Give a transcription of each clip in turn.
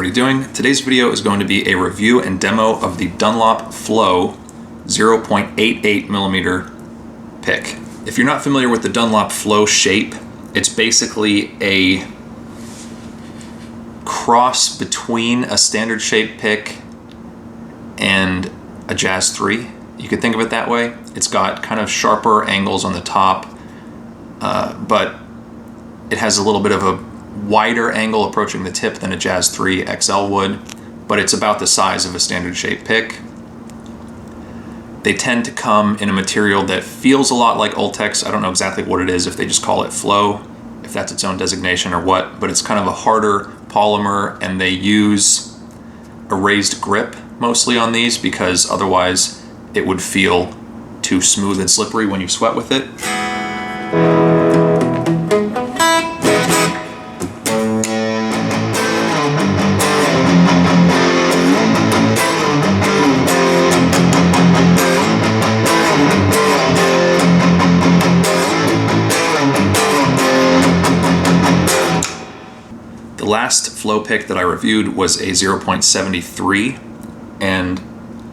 everybody doing? Today's video is going to be a review and demo of the Dunlop Flow 0.88 millimeter pick. If you're not familiar with the Dunlop Flow shape, it's basically a cross between a standard shape pick and a Jazz 3. You could think of it that way. It's got kind of sharper angles on the top, but it has a little bit of a wider angle approaching the tip than a Jazz 3 XL would, but it's about the size of a standard shape pick. They tend to come in a material that feels a lot like Ultex. I don't know exactly what it is, if they just call it Flow, if that's its own designation or what, but it's kind of a harder polymer, and they use a raised grip mostly on these because otherwise it would feel too smooth and slippery when you sweat with it. The last Flow pick that I reviewed was a 0.73, and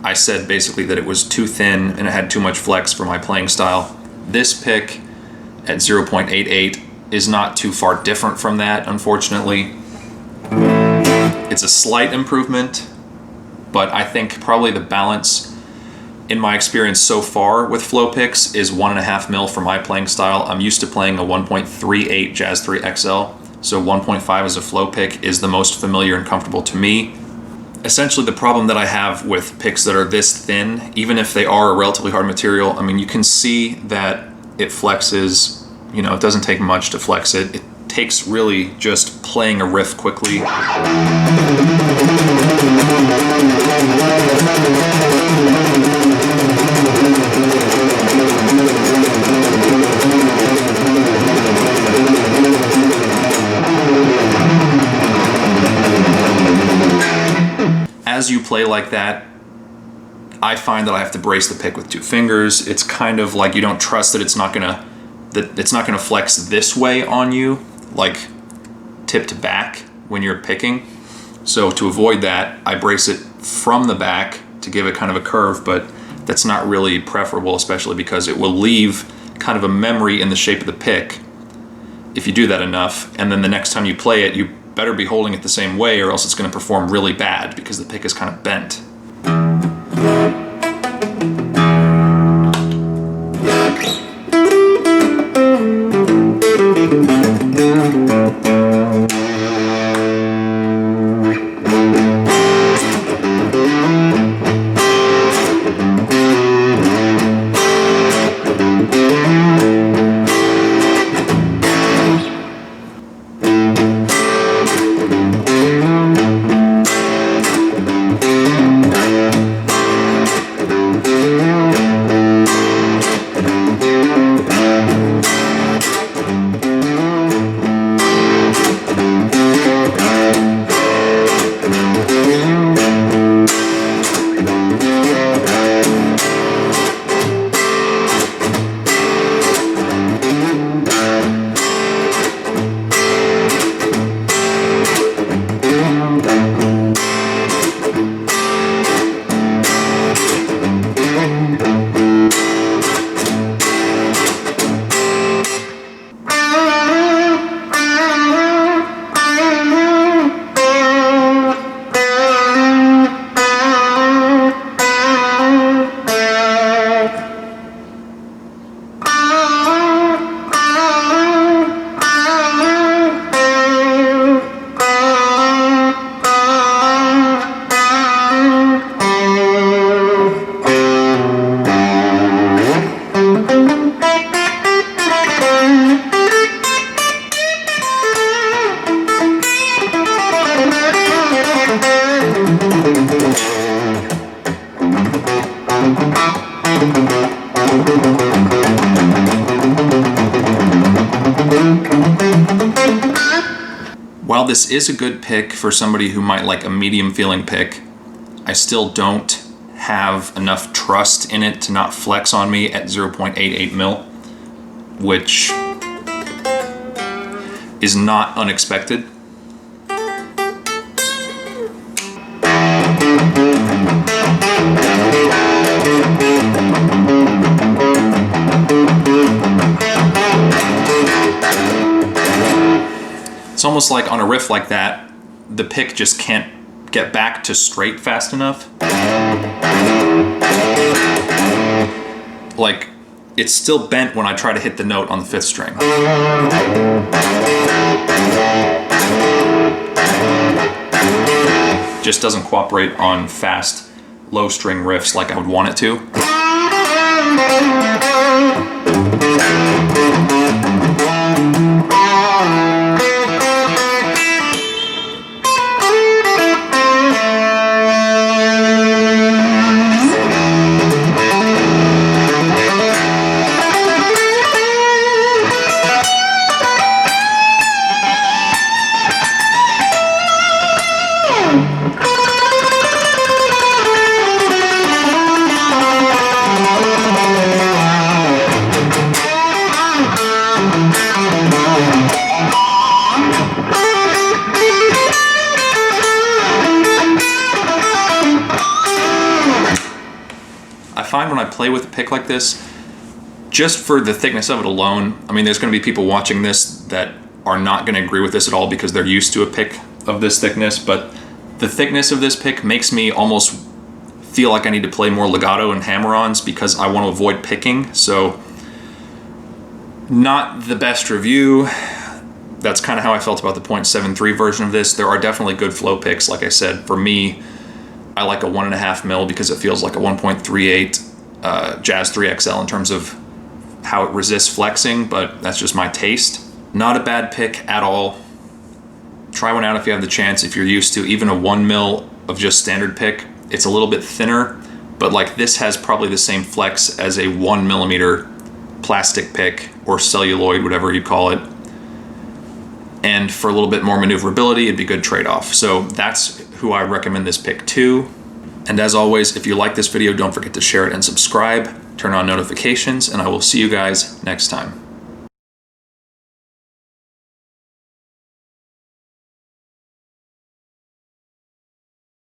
I said basically that it was too thin and it had too much flex for my playing style. This pick at 0.88 is not too far different from that, unfortunately. It's a slight improvement, but I think probably the balance in my experience so far with Flow picks is 1.5 mil for my playing style. I'm used to playing a 1.38 Jazz 3 XL. So 1.5 as a Flow pick is the most familiar and comfortable to me. Essentially, the problem that I have with picks that are this thin, even if they are a relatively hard material, I mean, you can see that it flexes, you know, it doesn't take much to flex it. It takes really just playing a riff quickly. As you play like that, I find that I have to brace the pick with 2 fingers. It's kind of like you don't trust that it's not gonna flex this way on you, like tip to back when you're picking. So to avoid that, I brace it from the back to give it kind of a curve, but that's not really preferable, especially because it will leave kind of a memory in the shape of the pick if you do that enough, and then the next time you play it, you better be holding it the same way or else it's going to perform really bad because the pick is kind of bent. While this is a good pick for somebody who might like a medium feeling pick, I still don't have enough trust in it to not flex on me at 0.88 mil, which is not unexpected. almost like on a riff like that, the pick just can't get back to straight fast enough. Like, it's still bent when I try to hit the note on the 5th string. Just doesn't cooperate on fast, low string riffs like I would want it to. I find when I play with a pick like this, just for the thickness of it alone, I mean, there's going to be people watching this that are not going to agree with this at all because they're used to a pick of this thickness, but the thickness of this pick makes me almost feel like I need to play more legato and hammer-ons because I want to avoid picking. So, not the best review. That's kind of how I felt about the .73 version of this. There are definitely good flow picks. Like I said, for me, I like a 1.5 mil because it feels like a 1.38 Jazz 3XL in terms of how it resists flexing, but that's just my taste. Not a bad pick at all. Try one out if you have the chance. If you're used to even a 1 mil of just standard pick, it's a little bit thinner, but like this has probably the same flex as a 1 millimeter plastic pick or celluloid, whatever you call it. And for a little bit more maneuverability, it'd be a good trade-off. So that's who I recommend this pick to. And as always, if you like this video, don't forget to share it and subscribe, turn on notifications, and I will see you guys next time.